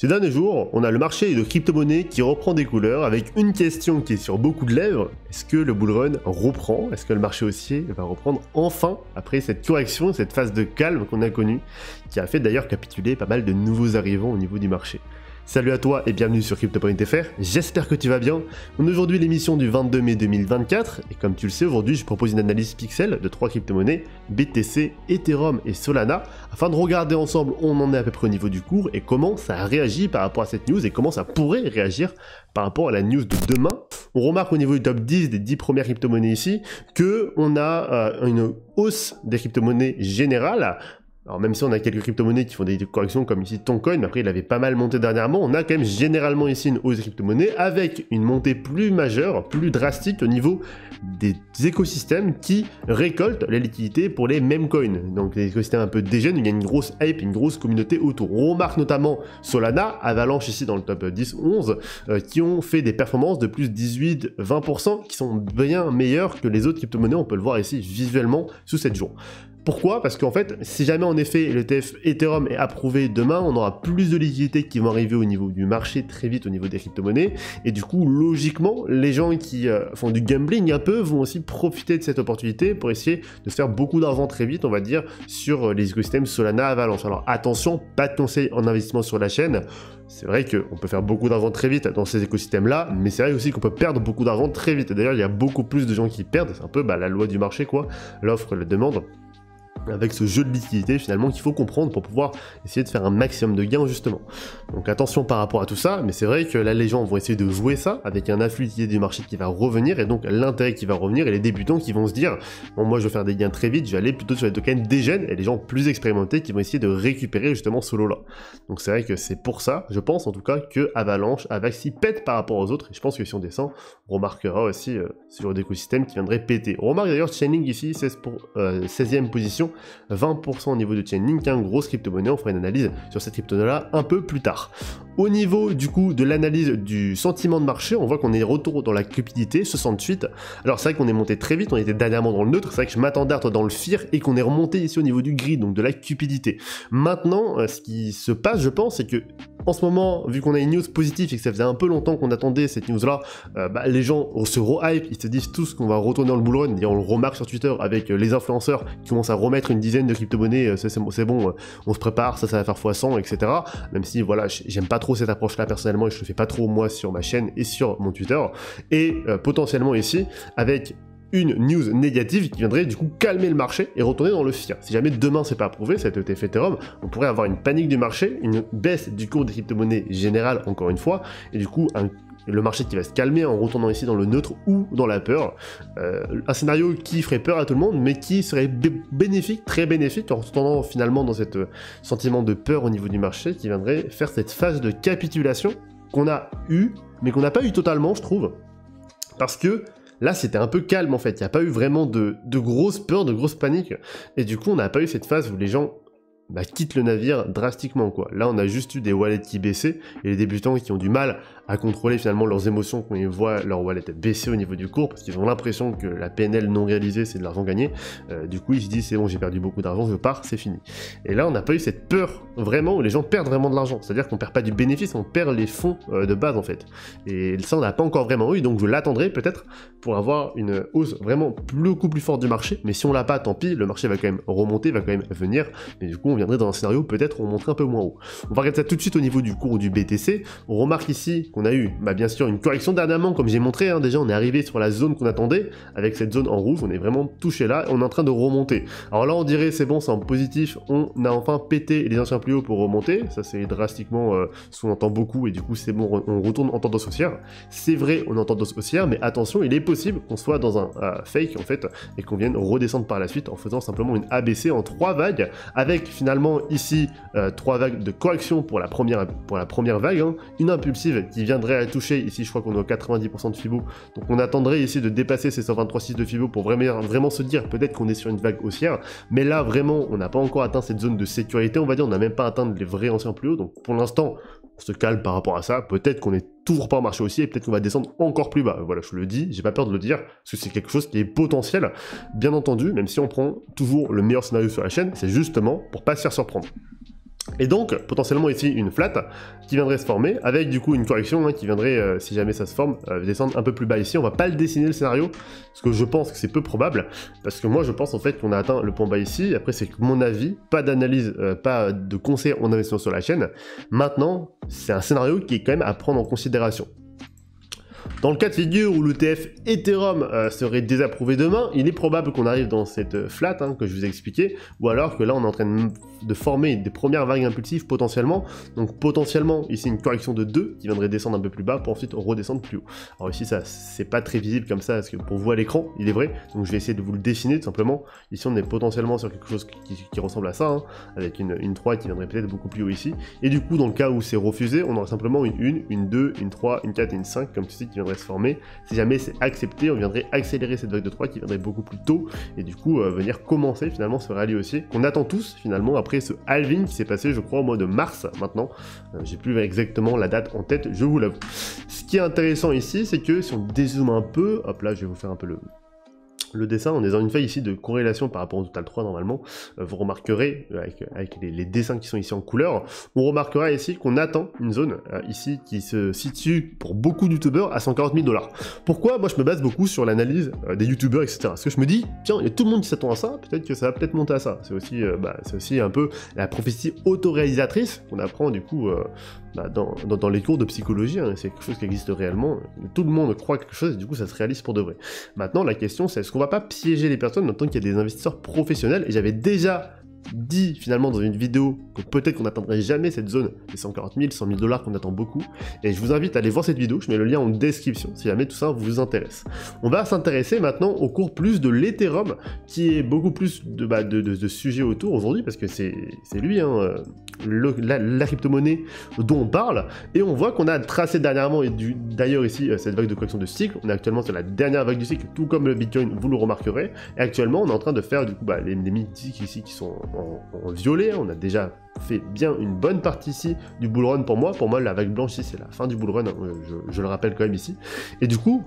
Ces derniers jours, on a le marché de crypto-monnaies qui reprend des couleurs avec une question qui est sur beaucoup de lèvres. Est-ce que le bull run reprend? Est-ce que le marché haussier va reprendre enfin après cette correction, cette phase de calme qu'on a connue, qui a fait d'ailleurs capituler pas mal de nouveaux arrivants au niveau du marché? Salut à toi et bienvenue sur Crypto.fr, j'espère que tu vas bien. On est aujourd'hui l'émission du 22 mai 2024 et comme tu le sais, aujourd'hui je propose une analyse pixel de 3 crypto-monnaies, BTC, Ethereum et Solana, afin de regarder ensemble où on en est à peu près au niveau du cours et comment ça réagit par rapport à cette news et comment ça pourrait réagir par rapport à la news de demain. On remarque au niveau du top 10 des 10 premières crypto-monnaies ici que on a une hausse des crypto-monnaies générales. Alors même si on a quelques crypto-monnaies qui font des corrections comme ici Toncoin, mais après il avait pas mal monté dernièrement, on a quand même généralement ici une hausse des crypto-monnaies avec une montée plus majeure, plus drastique au niveau des écosystèmes qui récoltent les liquidités pour les meme coins. Donc les écosystèmes un peu dégènent, il y a une grosse hype, une grosse communauté autour. On remarque notamment Solana, Avalanche ici dans le top 10-11, qui ont fait des performances de plus 18-20%, qui sont bien meilleures que les autres crypto-monnaies, on peut le voir ici visuellement sous 7 jours. Pourquoi? Parce qu'en fait, si jamais en effet l'ETF Ethereum est approuvé demain, on aura plus de liquidités qui vont arriver au niveau du marché très vite au niveau des crypto-monnaies, et du coup, logiquement, les gens qui font du gambling un peu vont aussi profiter de cette opportunité pour essayer de se faire beaucoup d'argent très vite, on va dire, sur les écosystèmes Solana, Avalanche. Alors attention, pas de conseils en investissement sur la chaîne. C'est vrai qu'on peut faire beaucoup d'argent très vite dans ces écosystèmes-là, mais c'est vrai aussi qu'on peut perdre beaucoup d'argent très vite. Et d'ailleurs, il y a beaucoup plus de gens qui perdent, c'est un peu la loi du marché, quoi, l'offre, la demande, avec ce jeu de liquidité finalement qu'il faut comprendre pour pouvoir essayer de faire un maximum de gains justement. Donc attention par rapport à tout ça, mais c'est vrai que là les gens vont essayer de jouer ça avec un afflux de liquidité du marché qui va revenir et donc l'intérêt qui va revenir et les débutants qui vont se dire bon moi je vais faire des gains très vite, je vais aller plutôt sur les tokens dégènes et les gens plus expérimentés qui vont essayer de récupérer justement ce lot là. Donc c'est vrai que c'est pour ça, je pense en tout cas que Avalanche, Avaxi pète par rapport aux autres et je pense que si on descend, on remarquera aussi sur d'écosystèmes qui viendraient péter. On remarque d'ailleurs Chainlink ici, 16e position, 20% au niveau de Chainlink, une grosse crypto-monnaie, on fera une analyse sur cette crypto-monnaie-là un peu plus tard. Au niveau du coup de l'analyse du sentiment de marché, on voit qu'on est retour dans la cupidité, 68. Alors c'est vrai qu'on est monté très vite, on était dernièrement dans le neutre, c'est vrai que je m'attendais à être dans le fear et qu'on est remonté ici au niveau du grid, donc de la cupidité. Maintenant, ce qui se passe, je pense, c'est que en ce moment, vu qu'on a une news positive et que ça faisait un peu longtemps qu'on attendait cette news-là, les gens se re-hype, ils se disent tous qu'on va retourner dans le bull run, et on le remarque sur Twitter avec les influenceurs qui commencent à remettre une dizaine de crypto-monnaies, c'est bon, on se prépare, ça va faire x100, etc. Même si, voilà, j'aime pas trop cette approche-là personnellement et je le fais pas trop moi sur ma chaîne et sur mon Twitter. Et potentiellement ici, avec une news négative qui viendrait du coup calmer le marché et retourner dans le fear. Si jamais demain c'est pas approuvé, cet ETF Ethereum, on pourrait avoir une panique du marché, une baisse du cours des crypto-monnaies générales encore une fois, et du coup le marché qui va se calmer en retournant ici dans le neutre ou dans la peur. Un scénario qui ferait peur à tout le monde, mais qui serait bénéfique, très bénéfique, en retournant finalement dans cet sentiment de peur au niveau du marché, qui viendrait faire cette phase de capitulation qu'on a eue, mais qu'on n'a pas eu totalement, je trouve, parce que là, c'était un peu calme en fait, il n'y a pas eu vraiment de grosses peurs, de grosses paniques, et du coup, on n'a pas eu cette phase où les gens quittent le navire drastiquement, quoi. Là, on a juste eu des wallets qui baissaient, et les débutants qui ont du mal à contrôler finalement leurs émotions quand ils voient leur wallet baisser au niveau du cours, parce qu'ils ont l'impression que la PNL non réalisée, c'est de l'argent gagné. Du coup, ils se disent, c'est bon, j'ai perdu beaucoup d'argent, je pars, c'est fini. Et là, on n'a pas eu cette peur, vraiment, où les gens perdent vraiment de l'argent. C'est-à-dire qu'on perd pas du bénéfice, on perd les fonds de base, en fait. Et ça, on n'a pas encore vraiment eu, donc je l'attendrai peut-être pour avoir une hausse vraiment beaucoup plus forte du marché. Mais si on l'a pas, tant pis, le marché va quand même remonter, va quand même venir. Mais du coup, on viendrait dans un scénario peut-être où on monterait un peu moins haut. On va regarder ça tout de suite au niveau du cours du BTC. On remarque ici qu'on a eu, bien sûr, une correction dernièrement, comme j'ai montré, déjà on est arrivé sur la zone qu'on attendait, avec cette zone en rouge, on est vraiment touché là, et on est en train de remonter. Alors là, on dirait, c'est bon, c'est en positif, on a enfin pété les anciens plus hauts pour remonter, ça c'est drastiquement, ce qu'on entend beaucoup, et du coup c'est bon, on retourne en tendance haussière. C'est vrai, on est en tendance haussière, mais attention, il est possible qu'on soit dans un fake, en fait, et qu'on vienne redescendre par la suite en faisant simplement une ABC en 3 vagues, avec finalement ici 3 vagues de correction pour la première vague, une impulsive qui viendrait à toucher, ici je crois qu'on est au 90% de Fibo, donc on attendrait ici de dépasser ces 123,6 de Fibo pour vraiment se dire peut-être qu'on est sur une vague haussière, mais là vraiment on n'a pas encore atteint cette zone de sécurité, on va dire, on n'a même pas atteint les vrais anciens plus hauts, donc pour l'instant on se calme par rapport à ça, peut-être qu'on est toujours pas en marché haussier et peut-être qu'on va descendre encore plus bas, voilà, je le dis, j'ai pas peur de le dire, parce que c'est quelque chose qui est potentiel, bien entendu, même si on prend toujours le meilleur scénario sur la chaîne, c'est justement pour pas se faire surprendre. Et donc, potentiellement ici, une flat qui viendrait se former, avec du coup une correction qui viendrait, si jamais ça se forme, descendre un peu plus bas ici. On va pas le dessiner le scénario, parce que je pense que c'est peu probable, parce que moi je pense en fait qu'on a atteint le point bas ici. Après c'est que mon avis, pas d'analyse, pas de conseil en investissement sur la chaîne. Maintenant, c'est un scénario qui est quand même à prendre en considération. Dans le cas de figure où l'ETF Ethereum serait désapprouvé demain, il est probable qu'on arrive dans cette flat que je vous ai expliqué, ou alors que là on est en train de former des premières vagues impulsives potentiellement, donc potentiellement ici une correction de 2 qui viendrait descendre un peu plus bas pour ensuite redescendre plus haut. Alors ici ça c'est pas très visible comme ça, parce que pour vous à l'écran il est vrai, donc je vais essayer de vous le dessiner tout simplement. Ici on est potentiellement sur quelque chose qui ressemble à ça, avec une 3 qui viendrait peut-être beaucoup plus haut ici, et du coup dans le cas où c'est refusé, on aurait simplement une 1, une 2, une 3, une 4 et une 5 comme ceci qui viendrait se former. Si jamais c'est accepté, on viendrait accélérer cette vague de 3 qui viendrait beaucoup plus tôt et du coup venir commencer finalement ce rallye haussier qu'on attend tous finalement après ce halving qui s'est passé je crois au mois de mars maintenant. J'ai plus exactement la date en tête, je vous l'avoue. Ce qui est intéressant ici, c'est que si on dézoome un peu, hop là je vais vous faire un peu le dessin, on est dans une faille ici de corrélation par rapport au total 3 normalement, vous remarquerez, avec les dessins qui sont ici en couleur, on remarquera ici qu'on attend une zone ici qui se situe pour beaucoup de youtubeurs à 140 000 $. Pourquoi? Moi je me base beaucoup sur l'analyse des youtubeurs etc. Parce que je me dis, tiens, il y a tout le monde qui s'attend à ça, peut-être que ça va peut-être monter à ça. C'est aussi un peu la prophétie autoréalisatrice qu'on apprend du coup dans les cours de psychologie, c'est quelque chose qui existe réellement, tout le monde croit quelque chose et du coup ça se réalise pour de vrai. Maintenant la question c'est est-ce qu'on va pas piéger les personnes en tant qu'il y a des investisseurs professionnels, et j'avais déjà dit finalement dans une vidéo que peut-être qu'on n'atteindrait jamais cette zone des 140 000, 100 000 $ qu'on attend beaucoup, et je vous invite à aller voir cette vidéo, je mets le lien en description si jamais tout ça vous intéresse. On va s'intéresser maintenant au cours plus de l'Ethereum, qui est beaucoup plus de sujets autour aujourd'hui, parce que c'est lui, la crypto-monnaie dont on parle, et on voit qu'on a tracé dernièrement, et d'ailleurs ici, cette vague de correction de cycle, on est actuellement sur la dernière vague du cycle, tout comme le Bitcoin, vous le remarquerez, et actuellement on est en train de faire du coup les mid-cycles ici qui sont en violet, on a déjà fait bien une bonne partie ici du bull run pour moi la vague blanche ici c'est la fin du bull run, je le rappelle quand même ici, et du coup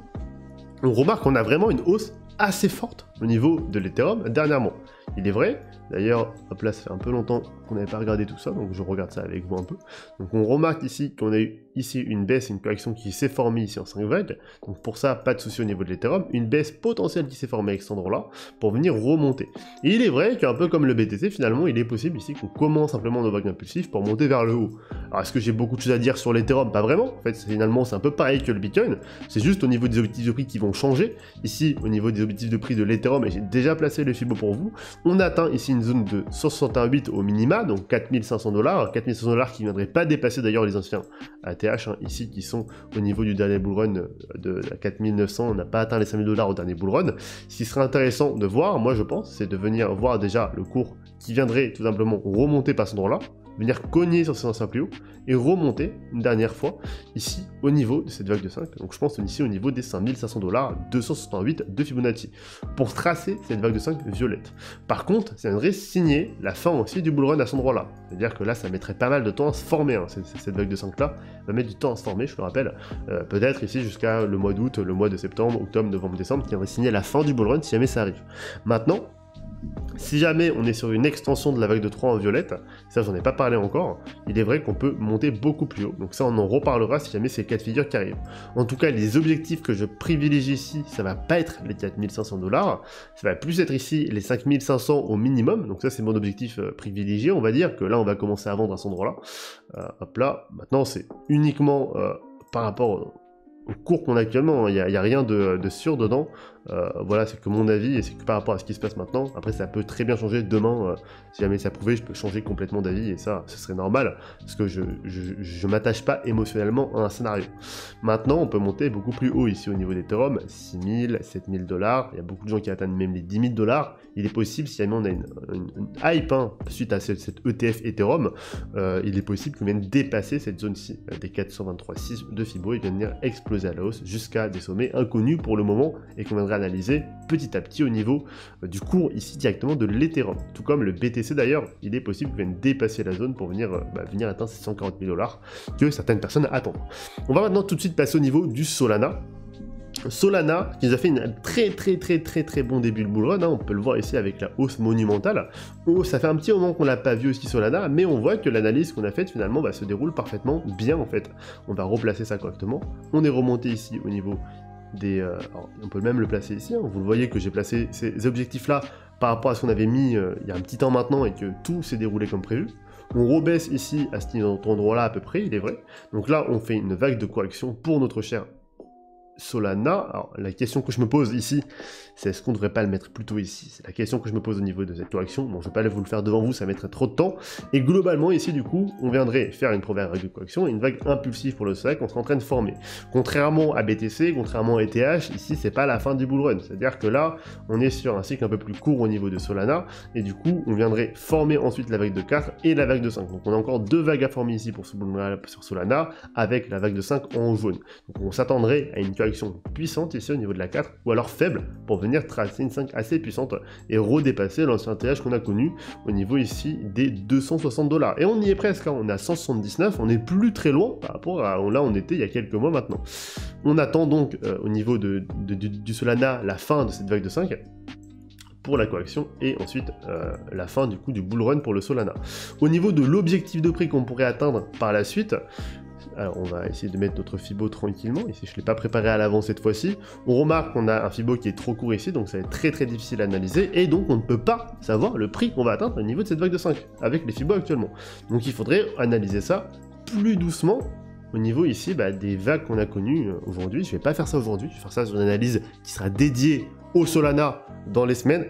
on remarque qu'on a vraiment une hausse assez forte au niveau de l'Ethereum dernièrement. Il est vrai, d'ailleurs, hop là, ça fait un peu longtemps qu'on n'avait pas regardé tout ça, donc je regarde ça avec vous un peu. Donc on remarque ici qu'on a eu ici une baisse, une correction qui s'est formée ici en 5 vagues, donc pour ça, pas de souci au niveau de l'Ethereum, une baisse potentielle qui s'est formée avec cet endroit-là, pour venir remonter. Et il est vrai qu'un peu comme le BTC, finalement, il est possible ici qu'on commence simplement nos vagues impulsives pour monter vers le haut. Alors est-ce que j'ai beaucoup de choses à dire sur l'Ethereum? Pas vraiment, en fait, finalement, c'est un peu pareil que le Bitcoin, c'est juste au niveau des objectifs de prix qui vont changer. Ici, au niveau des objectifs de prix de l'Ethereum, et j'ai déjà placé le Fibo pour vous, on atteint ici une zone de 161,8 au minima, donc 4500 $, 4500 $ qui ne viendraient pas dépasser d'ailleurs les anciens ATH, ici qui sont au niveau du dernier bull run de 4900, on n'a pas atteint les 5000 $ au dernier bull run. Ce qui serait intéressant de voir, moi je pense, c'est de venir voir déjà le cours qui viendrait tout simplement remonter par cet endroit-là, venir cogner sur ces anciens plus hauts et remonter une dernière fois ici au niveau de cette vague de 5, donc je pense ici au niveau des 5500 $, 268 de Fibonacci, pour tracer cette vague de 5 violette. Par contre, ça viendrait signer la fin aussi du bull run à cet endroit là, c'est-à-dire que là ça mettrait pas mal de temps à se former, cette vague de 5 là va mettre du temps à se former, je le rappelle, peut-être ici jusqu'à le mois d'août, le mois de septembre, octobre, novembre, décembre, qui viendrait signer la fin du bull run si jamais ça arrive. Maintenant, si jamais on est sur une extension de la vague de 3 en violette, ça j'en ai pas parlé encore, il est vrai qu'on peut monter beaucoup plus haut, donc ça on en reparlera si jamais c'est le cas de figure qui arrive. En tout cas, les objectifs que je privilégie ici, ça va pas être les 4500 $, ça va plus être ici les 5500 au minimum, donc ça c'est mon objectif privilégié, on va dire que là on va commencer à vendre à cet endroit-là. Hop là, maintenant c'est uniquement par rapport au cours qu'on a actuellement, il n'y a rien de sûr dedans. Voilà, c'est que mon avis, et c'est que par rapport à ce qui se passe maintenant, après ça peut très bien changer demain, si jamais ça prouvait, je peux changer complètement d'avis, et ça, ce serait normal, parce que je m'attache pas émotionnellement à un scénario. Maintenant, on peut monter beaucoup plus haut ici au niveau d'Ethereum, 6 000, 7 000 $, il y a beaucoup de gens qui atteignent même les 10 000 $, il est possible, si jamais on a une hype, suite à cette ETF Ethereum, il est possible qu'on vienne dépasser cette zone-ci, des 423,6 de Fibo, et venir exploser à la hausse jusqu'à des sommets inconnus pour le moment, et qu'on viendra analyser petit à petit au niveau du cours ici directement de l'Ethereum. Tout comme le BTC d'ailleurs, il est possible qu'il vienne dépasser la zone pour venir atteindre ces 140 000 $ que certaines personnes attendent. On va maintenant tout de suite passer au niveau du Solana. Solana, qui nous a fait un très bon début de bull run, hein, on peut le voir ici avec la hausse monumentale. Oh, ça fait un petit moment qu'on l'a pas vu aussi Solana, mais on voit que l'analyse qu'on a faite finalement se déroule parfaitement bien en fait. On va replacer ça correctement. On est remonté ici au niveau des... alors, on peut même le placer ici, hein. Vous le voyez que j'ai placé ces objectifs-là par rapport à ce qu'on avait mis il y a un petit temps maintenant et que tout s'est déroulé comme prévu. On rebaisse ici à cet endroit-là à peu près, il est vrai. Donc là, on fait une vague de correction pour notre cher Solana. Alors, la question que je me pose ici, c'est est-ce qu'on ne devrait pas le mettre plutôt ici? C'est la question que je me pose au niveau de cette correction. Bon, je ne vais pas vous le faire devant vous, ça mettrait trop de temps. Et globalement, ici, du coup, on viendrait faire une première vague de correction et une vague impulsive pour le SOLANA qu'on sera en train de former. Contrairement à BTC, contrairement à ETH, ici, c'est pas la fin du bull run. C'est-à-dire que là, on est sur un cycle un peu plus court au niveau de Solana. Et du coup, on viendrait former ensuite la vague de 4 et la vague de 5. Donc, on a encore deux vagues à former ici pour ce bull run sur Solana avec la vague de 5 en jaune. Donc, on s'attendrait à une correction puissante ici au niveau de la 4 ou alors faible pour venir tracer une 5 assez puissante et redépasser l'ancien TH qu'on a connu au niveau ici des 260 $. Et on y est presque, hein, on est à 179, on n'est plus très loin par rapport à là on était il y a quelques mois maintenant. On attend donc au niveau du Solana la fin de cette vague de 5 pour la correction et ensuite la fin du coup du bull run pour le Solana. Au niveau de l'objectif de prix qu'on pourrait atteindre par la suite, alors on va essayer de mettre notre Fibo tranquillement, ici je ne l'ai pas préparé à l'avance cette fois-ci. On remarque qu'on a un Fibo qui est trop court ici, donc ça va être très difficile à analyser, et donc on ne peut pas savoir le prix qu'on va atteindre au niveau de cette vague de 5, avec les Fibo actuellement. Donc il faudrait analyser ça plus doucement, au niveau ici des vagues qu'on a connues aujourd'hui. Je ne vais pas faire ça aujourd'hui, je vais faire ça sur une analyse qui sera dédiée au Solana dans les semaines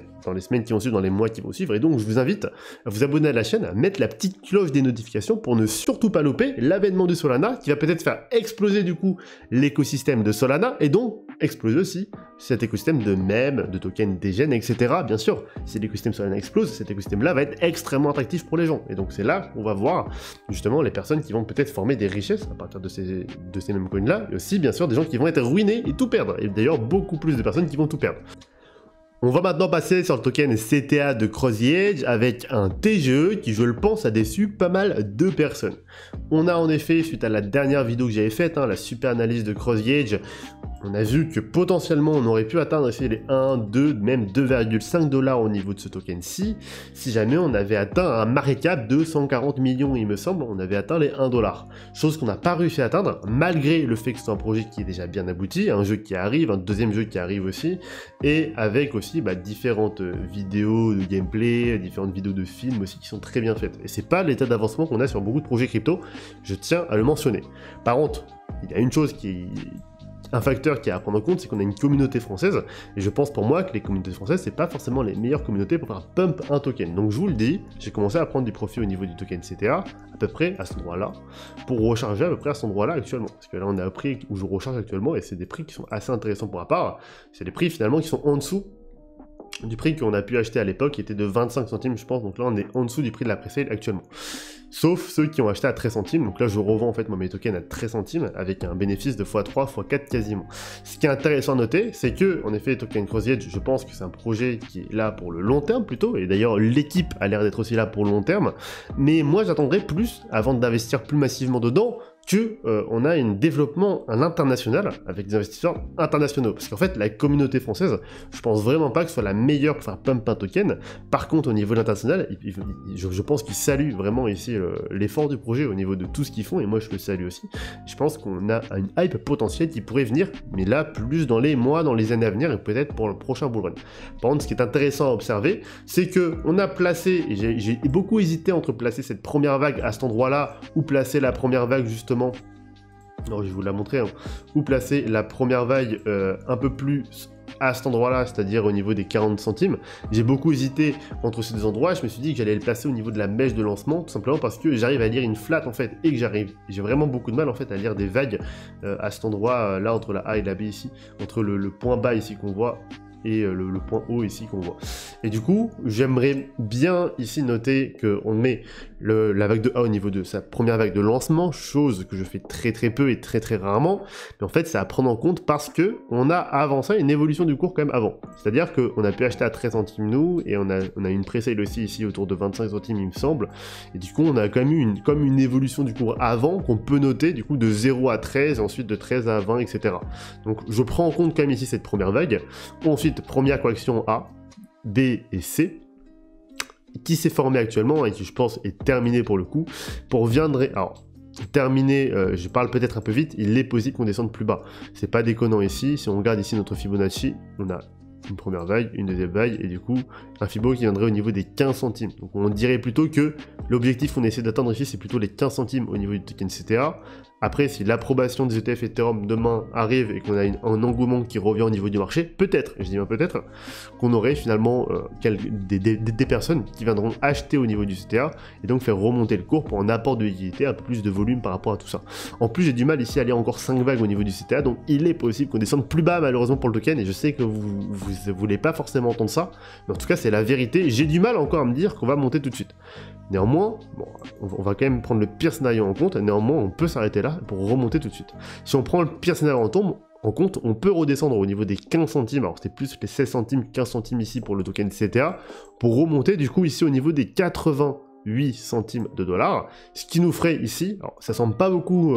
qui vont suivre, dans les mois qui vont suivre, et donc je vous invite à vous abonner à la chaîne, à mettre la petite cloche des notifications pour ne surtout pas louper l'avènement du Solana, qui va peut-être faire exploser du coup l'écosystème de Solana, et donc exploser aussi cet écosystème de mèmes, de tokens dégènes, etc. Bien sûr, si l'écosystème Solana explose, cet écosystème-là va être extrêmement attractif pour les gens, et donc c'est là qu'on va voir justement les personnes qui vont peut-être former des richesses à partir de ces mêmes coins-là, et aussi bien sûr des gens qui vont être ruinés et tout perdre, et d'ailleurs beaucoup plus de personnes qui vont tout perdre. On va maintenant passer sur le token CTA de Cross the Edge avec un TGE qui, je le pense, a déçu pas mal de personnes. On a en effet, suite à la dernière vidéo que j'avais faite, la super analyse de Cross the Edge, on a vu que potentiellement on aurait pu atteindre les 1, 2, même 2,5 $ au niveau de ce token-ci, si jamais on avait atteint un market cap de 140 millions, il me semble, on avait atteint les 1 $. Chose qu'on n'a pas réussi à atteindre, malgré le fait que c'est un projet qui est déjà bien abouti, un jeu qui arrive, un deuxième jeu qui arrive aussi, et avec aussi différentes vidéos de gameplay, différentes vidéos de films aussi qui sont très bien faites. Et c'est pas l'état d'avancement qu'on a sur beaucoup de projets crypto, je tiens à le mentionner. Par contre, il y a une chose un facteur qui est à prendre en compte, c'est qu'on a une communauté française, et je pense pour moi que les communautés françaises, c'est pas forcément les meilleures communautés pour faire pump un token. Donc je vous le dis, j'ai commencé à prendre du profit au niveau du token CTA, à peu près à cet endroit-là, pour recharger à peu près à cet endroit-là actuellement. Parce que là on a un prix où je recharge actuellement, et c'est des prix qui sont assez intéressants pour ma part, c'est des prix finalement qui sont en dessous du prix qu'on a pu acheter à l'époque, qui était de 25 centimes je pense, donc là on est en dessous du prix de la pré-sale actuellement. Sauf ceux qui ont acheté à 13 centimes, donc là je revends en fait moi mes tokens à 13 centimes, avec un bénéfice de x3, x4 quasiment. Ce qui est intéressant à noter, c'est que, en effet, Token Cross the Edge, je pense que c'est un projet qui est là pour le long terme plutôt, et d'ailleurs l'équipe a l'air d'être aussi là pour le long terme, mais moi j'attendrai plus, avant d'investir plus massivement dedans, que on a un développement à l'international avec des investisseurs internationaux. Parce qu'en fait, la communauté française, je pense vraiment pas que ce soit la meilleure pour faire pump un token. Par contre, au niveau international, je pense qu'ils saluent vraiment ici l'effort du projet au niveau de tout ce qu'ils font, et moi je le salue aussi. Je pense qu'on a une hype potentielle qui pourrait venir, mais là, plus dans les mois, dans les années à venir, et peut-être pour le prochain bull run. Par contre, ce qui est intéressant à observer, c'est que on a placé, et j'ai beaucoup hésité entre placer cette première vague à cet endroit-là, ou placer la première vague justement. Non, je vais vous la montrer, ou placer la première vague un peu plus à cet endroit-là, c'est-à-dire au niveau des 40 centimes. J'ai beaucoup hésité entre ces deux endroits, je me suis dit que j'allais le placer au niveau de la mèche de lancement, tout simplement parce que j'arrive à lire une flat en fait, et que j'ai vraiment beaucoup de mal en fait à lire des vagues à cet endroit là, entre la A et la B ici, entre le point bas ici qu'on voit, et le point haut ici qu'on voit. Et du coup, j'aimerais bien ici noter qu'on met la vague de A au niveau de sa première vague de lancement, chose que je fais très peu et très rarement, mais en fait c'est à prendre en compte parce que on a avant ça une évolution du cours quand même avant. C'est-à-dire qu'on a pu acheter à 13 centimes nous, et on a une pré-sale aussi ici autour de 25 centimes il me semble, et du coup on a quand même eu une évolution du cours avant qu'on peut noter du coup de 0 à 13, et ensuite de 13 à 20, etc. Donc je prends en compte quand même ici cette première vague. Ensuite, première correction A, B et C, qui s'est formé actuellement et qui je pense est terminé pour le coup, pour viendrait... Alors, terminé, je parle peut-être un peu vite, il est possible qu'on descende plus bas. C'est pas déconnant ici, si on regarde ici notre Fibonacci, on a une première vague, une deuxième vague, et du coup, un Fibo qui viendrait au niveau des 15 centimes. Donc on dirait plutôt que l'objectif qu'on essaie d'atteindre ici, c'est plutôt les 15 centimes au niveau du token CTA. Après, si l'approbation des ETF Ethereum demain arrive et qu'on a un engouement qui revient au niveau du marché, peut-être, je dis bien peut-être, qu'on aurait finalement des personnes qui viendront acheter au niveau du CTA et donc faire remonter le cours pour un apport de liquidité, un peu plus de volume par rapport à tout ça. En plus, j'ai du mal ici à aller encore 5 vagues au niveau du CTA, donc il est possible qu'on descende plus bas malheureusement pour le token, et je sais que vous voulez pas forcément entendre ça, mais en tout cas c'est la vérité. J'ai du mal encore à me dire qu'on va monter tout de suite. Néanmoins, bon, on va quand même prendre le pire scénario en compte, néanmoins on peut s'arrêter là pour remonter tout de suite. Si on prend le pire scénario en compte, on peut redescendre au niveau des 15 centimes, alors c'était plus les 16 centimes, 15 centimes ici pour le token CTA, pour remonter du coup ici au niveau des 88 centimes de dollars, ce qui nous ferait ici, alors ça semble pas beaucoup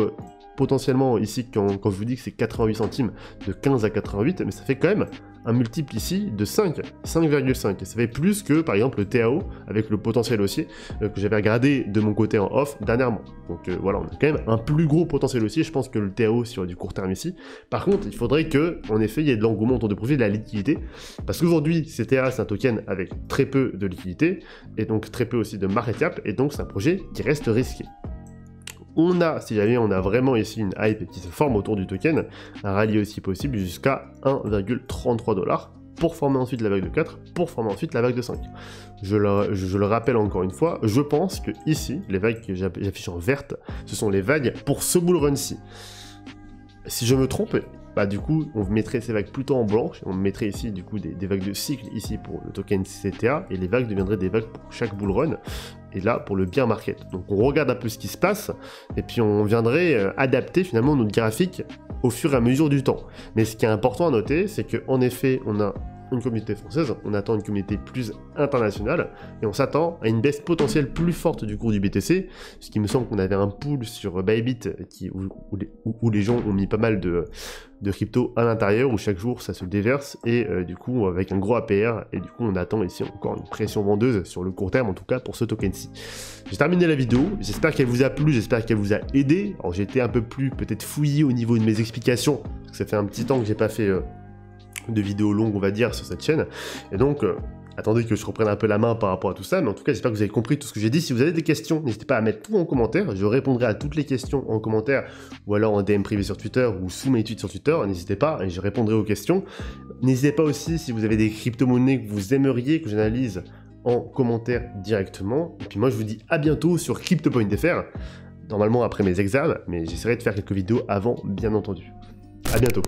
potentiellement ici quand je vous dis que c'est 88 centimes de 15 à 88, mais ça fait quand même un multiple ici de 5, 5,5, et ça fait plus que par exemple le TAO avec le potentiel haussier que j'avais regardé de mon côté en off dernièrement. Donc voilà, on a quand même un plus gros potentiel haussier, je pense, que le TAO sur du court terme ici. Par contre, il faudrait que, en effet, il y ait de l'engouement autour de profit, de la liquidité, parce qu'aujourd'hui, CTA c'est un token avec très peu de liquidité, et donc très peu aussi de market cap, et donc c'est un projet qui reste risqué. On a, si jamais on a vraiment ici une hype qui se forme autour du token, un rallye aussi possible jusqu'à 1,33 $, pour former ensuite la vague de 4, pour former ensuite la vague de 5. Je le rappelle encore une fois, je pense que ici, les vagues que j'affiche en verte, ce sont les vagues pour ce bull run-ci. Si je me trompe, bah du coup, on mettrait ces vagues plutôt en blanche, on mettrait ici du coup des vagues de cycle ici pour le token CTA, et les vagues deviendraient des vagues pour chaque bull run, et là pour le bear market. Donc on regarde un peu ce qui se passe, et puis on viendrait adapter finalement notre graphique au fur et à mesure du temps. Mais ce qui est important à noter, c'est qu'en effet, on a une communauté française, on attend une communauté plus internationale, et on s'attend à une baisse potentielle plus forte du cours du BTC, ce qui me semble qu'on avait un pool sur Bybit où les gens ont mis pas mal de crypto à l'intérieur, où chaque jour ça se déverse, et du coup avec un gros APR, et du coup on attend ici encore une pression vendeuse sur le court terme, en tout cas pour ce token-ci. J'ai terminé la vidéo, j'espère qu'elle vous a plu, j'espère qu'elle vous a aidé. Alors j'ai été un peu plus peut-être fouillé au niveau de mes explications, parce que ça fait un petit temps que j'ai pas fait de vidéos longues on va dire sur cette chaîne, et donc attendez que je reprenne un peu la main par rapport à tout ça, mais en tout cas j'espère que vous avez compris tout ce que j'ai dit. Si vous avez des questions, n'hésitez pas à mettre tout en commentaire, je répondrai à toutes les questions en commentaire, ou alors en DM privé sur Twitter, ou sous mes tweets sur Twitter, n'hésitez pas, et je répondrai aux questions. N'hésitez pas aussi si vous avez des crypto-monnaies que vous aimeriez que j'analyse en commentaire directement, et puis moi je vous dis à bientôt sur CryptoPoint.fr, normalement après mes examens, mais j'essaierai de faire quelques vidéos avant bien entendu. À bientôt.